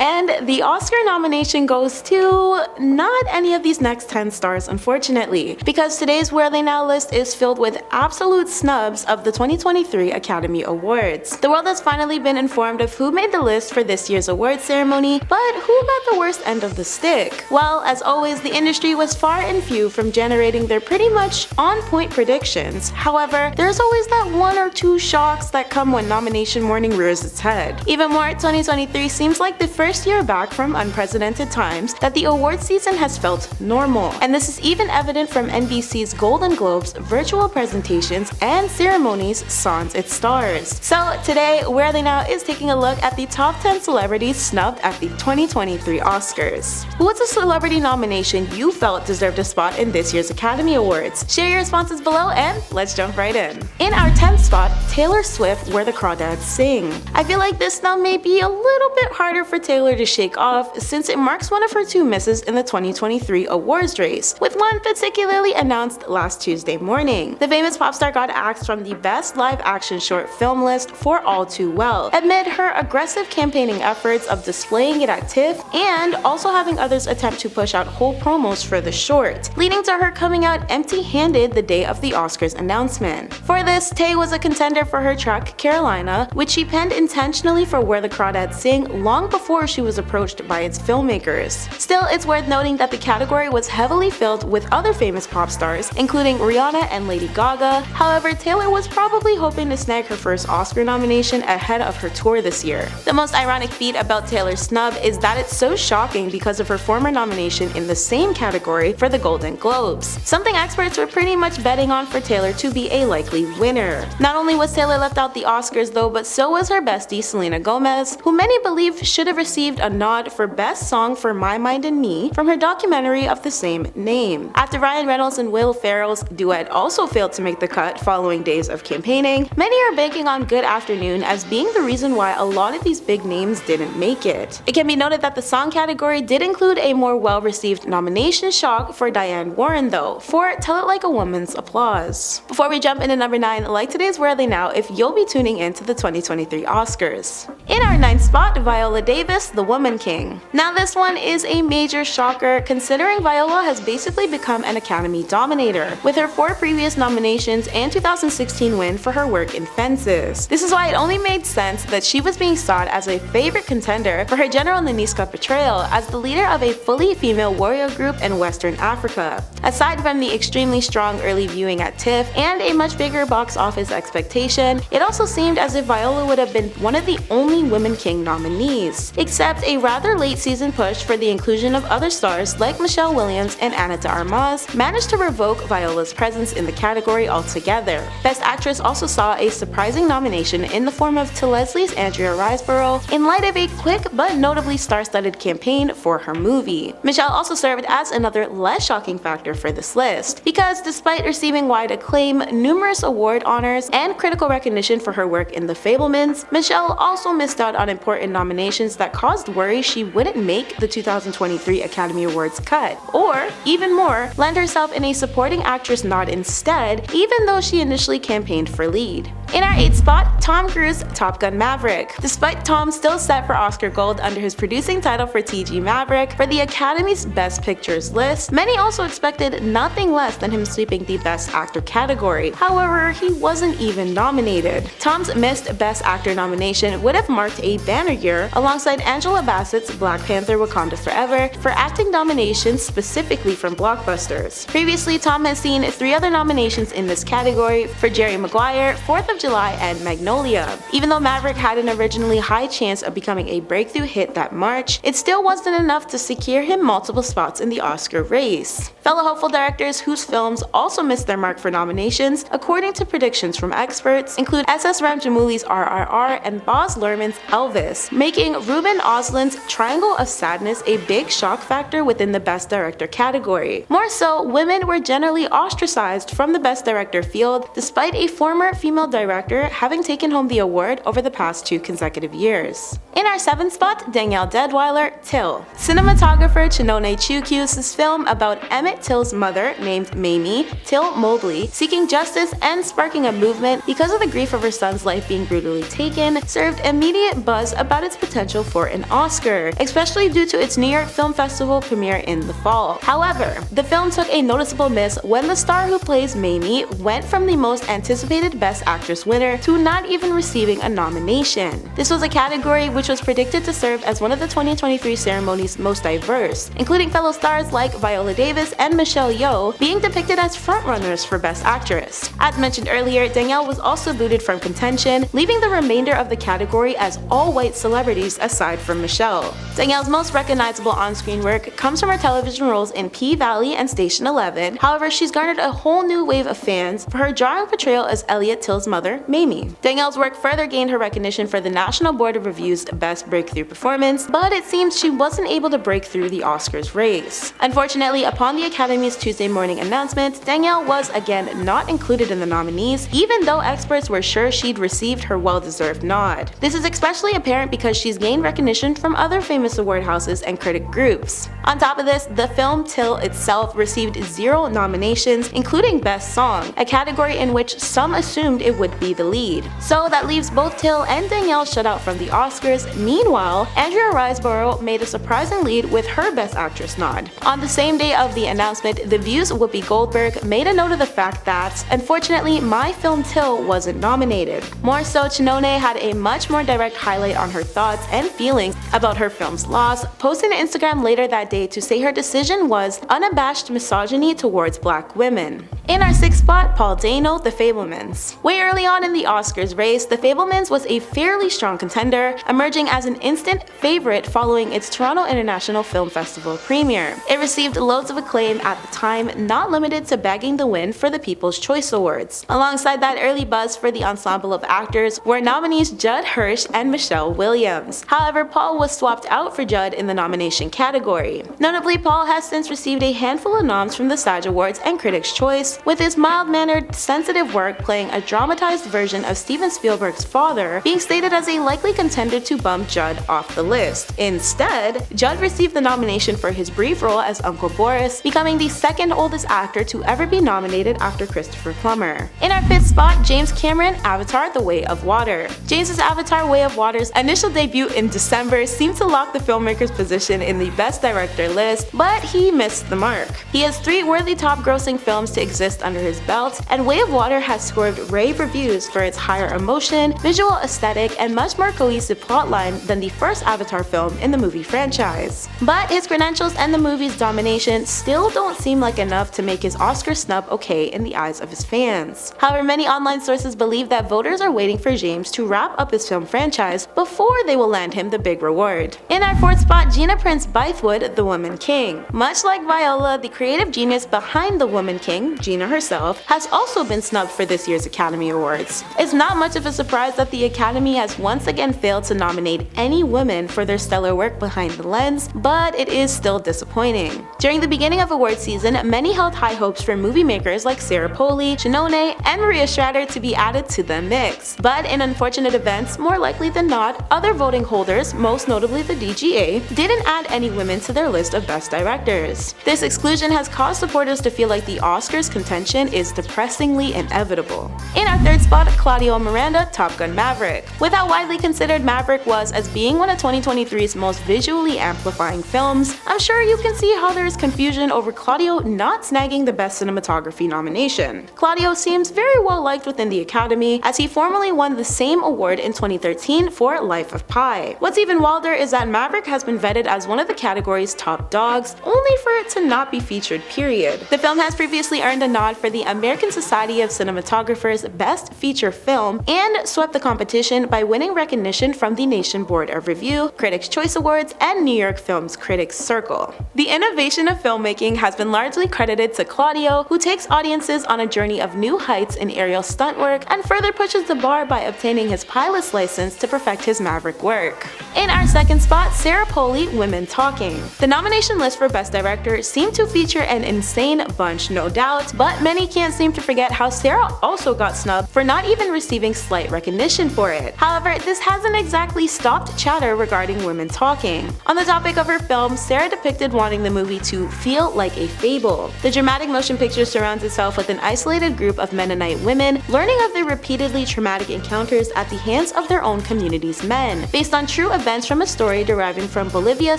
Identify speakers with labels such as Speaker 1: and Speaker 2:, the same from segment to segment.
Speaker 1: And the Oscar nomination goes to not any of these next 10 stars, unfortunately, because today's Where They Now list is filled with absolute snubs of the 2023 Academy Awards. The world has finally been informed of who made the list for this year's awards ceremony, but who got the worst end of the stick? Well, as always, the industry was far and few from generating their pretty much on-point predictions. However, there's always that one or two shocks that come when nomination morning rears its head. Even more, 2023 seems like the first year back from unprecedented times that the award season has felt normal, and this is even evident from NBC's Golden Globes virtual presentations and ceremonies sans its stars. So today, Where They Now is taking a look at the top 10 celebrities snubbed at the 2023 Oscars. What's a celebrity nomination you felt deserved a spot in this year's Academy Awards? Share your responses below and let's jump right in. In our 10th spot, Taylor Swift, Where the Crawdads Sing. I feel like this snub may be a little bit harder for Taylor to shake off since it marks one of her two misses in the 2023 awards race, with one particularly announced last Tuesday morning. The famous pop star got axed from the Best Live Action Short Film list for All Too Well, amid her aggressive campaigning efforts of displaying it at TIFF and also having others attempt to push out whole promos for the short, leading to her coming out empty-handed the day of the Oscars announcement. For this, Tay was a contender for her track Carolina, which she penned intentionally for Where the Crawdads Sing long before she was approached by its filmmakers. Still, it's worth noting that the category was heavily filled with other famous pop stars, including Rihanna and Lady Gaga. However, Taylor was probably hoping to snag her first Oscar nomination ahead of her tour this year. The most ironic feat about Taylor's snub is that it's so shocking because of her former nomination in the same category for the Golden Globes, something experts were pretty much betting on for Taylor to be a likely winner. Not only was Taylor left out the Oscars though, but so was her bestie Selena Gomez, who many believe should have received a nod for Best Song for My Mind and Me from her documentary of the same name. After Ryan Reynolds and Will Ferrell's duet also failed to make the cut following days of campaigning, many are banking on Good Afternoon as being the reason why a lot of these big names didn't make it. It can be noted that the song category did include a more well-received nomination shock for Diane Warren though, for Tell It Like a Woman's Applause. Before we jump into number 9, like today's Where Are They Now if you'll be tuning in to the 2023 Oscars. In our 9th spot, Viola Davis, The Woman King. Now this one is a major shocker considering Viola has basically become an Academy dominator, with her 4 previous nominations and 2016 win for her work in Fences. This is why it only made sense that she was being sought as a favorite contender for her General Niska portrayal as the leader of a fully female warrior group in Western Africa. Aside from the extremely strong early viewing at TIFF and a much bigger box office expectation, it also seemed as if Viola would have been one of the only Women King nominees, except a rather late season push for the inclusion of other stars like Michelle Williams and Ana de Armas managed to revoke Viola's presence in the category altogether. Best Actress also saw a surprising nomination in the form of To Leslie's Andrea Riseborough in light of a quick but notably star-studded campaign for her movie. Michelle also served as another less shocking factor for this list, because despite receiving wide acclaim, numerous award honors, and critical recognition for her work in The Fabelmans, Michelle also missed out on important nominations that caused worry she wouldn't make the 2023 Academy Awards cut, or, even more, land herself in a supporting actress nod instead, even though she initially campaigned for lead. In our 8th spot, Tom Cruise, Top Gun Maverick. Despite Tom still set for Oscar Gold under his producing title for TG Maverick for the Academy's Best Pictures list, many also expected nothing less than him sweeping the Best Actor category. However, he wasn't even nominated. Tom's missed Best Actor nomination would have marked a banner year alongside Angela Bassett's Black Panther: Wakanda Forever for acting nominations specifically from blockbusters. Previously, Tom has seen 3 other nominations in this category for Jerry Maguire, 4th of July, and Magnolia. Even though Maverick had an originally high chance of becoming a breakthrough hit that March, it still wasn't enough to secure him multiple spots in the Oscar race. Fellow hopeful directors whose films also missed their mark for nominations, according to predictions from experts, include S.S. Ramjamouli's RRR and Baz Luhrmann's Elvis, making Ruben Ostlund's Triangle of Sadness a big shock factor within the Best Director category. More so, women were generally ostracized from the Best Director field, despite a former female director Director, having taken home the award over the past 2 consecutive years. In our 7th spot, Daniella Deadwyler, Till. Cinematographer Chinone Chukwu's film about Emmett Till's mother, named Mamie Till Mobley, seeking justice and sparking a movement because of the grief of her son's life being brutally taken, served immediate buzz about its potential for an Oscar, especially due to its New York Film Festival premiere in the fall. However, the film took a noticeable miss when the star who plays Mamie went from the most anticipated Best Actress winner to not even receiving a nomination. This was a category which was predicted to serve as one of the 2023 ceremony's most diverse, including fellow stars like Viola Davis and Michelle Yeoh being depicted as frontrunners for Best Actress. As mentioned earlier, Danielle was also booted from contention, leaving the remainder of the category as all white celebrities aside from Michelle. Danielle's most recognizable on-screen work comes from her television roles in P-Valley and Station 11. However, she's garnered a whole new wave of fans for her jarring portrayal as Elliot Till's mother, Mamie. Danielle's work further gained her recognition for the National Board of Review's Best Breakthrough Performance, but it seems she wasn't able to break through the Oscars race. Unfortunately, upon the Academy's Tuesday morning announcement, Danielle was again not included in the nominees, even though experts were sure she'd received her well-deserved nod. This is especially apparent because she's gained recognition from other famous award houses and critic groups. On top of this, the film Till itself received 0 nominations, including Best Song, a category in which some assumed it would be the lead. So that leaves both Till and Danielle shut out from the Oscars. Meanwhile, Andrea Riseborough made a surprising lead with her Best Actress nod. On the same day of the announcement, The View's Whoopi Goldberg made a note of the fact that, unfortunately, my film Till wasn't nominated. More so, Chinone had a much more direct highlight on her thoughts and feelings about her film's loss, posting to Instagram later that day to say her decision was unabashed misogyny towards black women. In our 6th spot, Paul Dano, The Fabelmans. Way early on in the Oscars race, The Fabelmans was a fairly strong contender, emerging as an instant favorite following its Toronto International Film Festival premiere. It received loads of acclaim at the time, not limited to bagging the win for the People's Choice Awards. Alongside that early buzz for the ensemble of actors were nominees Judd Hirsch and Michelle Williams. However, Paul was swapped out for Judd in the nomination category. Notably, Paul has since received a handful of noms from the SAG Awards and Critics' Choice, with his mild-mannered, sensitive work playing a dramatized version of Steven Spielberg's father being stated as a likely contender to bump Judd off the list. Instead, Judd received the nomination for his brief role as Uncle Boris, becoming the 2nd oldest actor to ever be nominated after Christopher Plummer. In our 5th spot, James Cameron, Avatar: The Way of Water. James's Avatar: Way of Water's initial debut in December seemed to lock the filmmaker's position in the Best Director list, but he missed the mark. He has 3 worthy top-grossing films to exist under his belt, and Way of Water has scored rave reviews for its higher emotion, visual aesthetic, and much more cohesive plotline than the first Avatar film in the movie franchise. But his credentials and the movie's domination still don't seem like enough to make his Oscar snub okay in the eyes of his fans. However, many online sources believe that voters are waiting for James to wrap up his film franchise before they will land him the big reward. In our 4th spot, Gina Prince-Bythewood, The Woman King. Much like Viola, the creative genius behind The Woman King, Gina herself, has also been snubbed for this year's Academy Awards. It's not much of a surprise that the Academy has once again failed to nominate any women for their stellar work behind the lens, but it is still disappointing. During the beginning of award season, many held high hopes for movie makers like Sarah Polley, Chinone, and Maria Schrader to be added to the mix. But in unfortunate events, more likely than not, other voting holders, most notably the DGA, didn't add any women to their list of best directors. This exclusion has caused supporters to feel like the Oscars contention is depressingly inevitable. In our 3rd spot, Claudio Miranda, Top Gun: Maverick. With how widely considered Maverick was as being one of 2023's most visually amplifying films, I'm sure you can see how there is confusion over Claudio not snagging the Best Cinematography nomination. Claudio seems very well liked within the Academy, as he formerly won the same award in 2013 for Life of Pi. What's even wilder is that Maverick has been vetted as one of the category's top dogs, only for it to not be featured, period. The film has previously earned a nod for the American Society of Cinematographers Best Feature Film and swept the competition by winning recognition from the Nation Board of Review, Critics' Choice Awards, and New York Film's Critics Circle. The innovation of filmmaking has been largely credited to Claudio, who takes audiences on a journey of new heights in aerial stunt work and further pushes the bar by obtaining his pilot's license to perfect his Maverick work. In our 2nd spot, Sarah Polley, Women Talking. The nomination list for Best Director seemed to feature an insane bunch, no doubt, but many can't seem to forget how Sarah also got snubbed for for not even receiving slight recognition for it. However, this hasn't exactly stopped chatter regarding women talking. On the topic of her film, Sarah depicted wanting the movie to feel like a fable. The dramatic motion picture surrounds itself with an isolated group of Mennonite women learning of their repeatedly traumatic encounters at the hands of their own community's men, based on true events from a story deriving from Bolivia,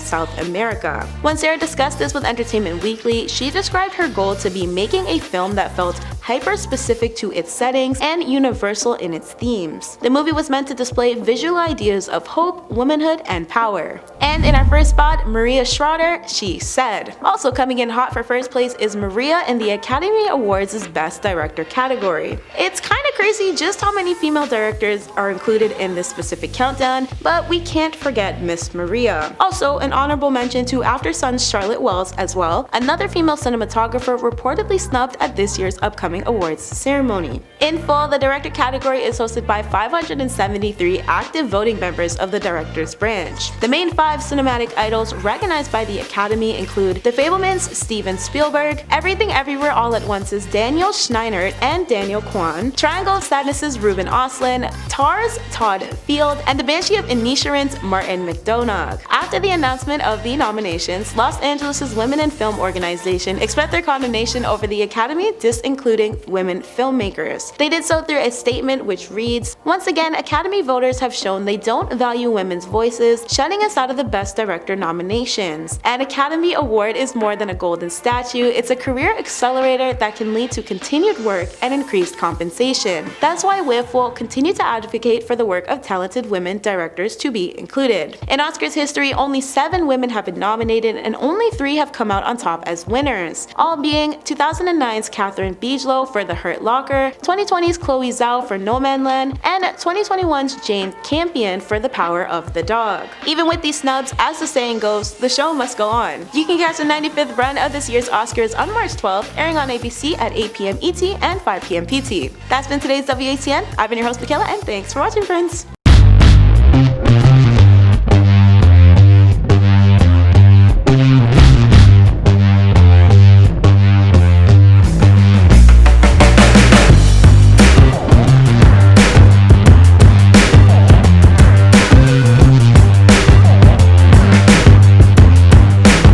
Speaker 1: South America. When Sarah discussed this with Entertainment Weekly, she described her goal to be making a film that felt hyper-specific to its settings and universal in its themes. The movie was meant to display visual ideas of hope, womanhood, and power. And in our first spot, Maria Schrader, she said. Also coming in hot for first place is Maria in the Academy Awards' Best Director category. It's kinda crazy just how many female directors are included in this specific countdown, but we can't forget Miss Maria. Also, an honorable mention to After Sun's Charlotte Wells as well, another female cinematographer reportedly snubbed at this year's upcoming awards ceremony. In full, the director category is hosted by 573 active voting members of the director's branch. The main 5 cinematic idols recognized by the Academy include The Fabelmans' Steven Spielberg, Everything Everywhere All at Once's Daniel Scheinert and Daniel Kwan, Triangle of Sadness' Ruben Östlund, Tar's Todd Field, and The Banshee of Inisherin's Martin McDonagh. After the announcement of the nominations, Los Angeles' Women in Film organization expressed their condemnation over the Academy disincluding women filmmakers. They did so through a statement which reads, "Once again, Academy voters have shown they don't value women's voices, shutting us out of the Best Director nominations. An Academy Award is more than a golden statue, it's a career accelerator that can lead to continued work and increased compensation. That's why WIF will continue to advocate for the work of talented women directors to be included." In Oscars history, only 7 women have been nominated and only 3 have come out on top as winners, all being 2009's Catherine Bigelow for The Hurt Locker, 2020's Chloe Zhao for No Man Land, and 2021's Jane Campion for The Power of the Dog. Even with these snubs, as the saying goes, the show must go on. You can catch the 95th run of this year's Oscars on March 12th, airing on ABC at 8 p.m. ET and 5 p.m. PT. That's been today's WATN. I've been your host, Michaela, and thanks for watching, friends.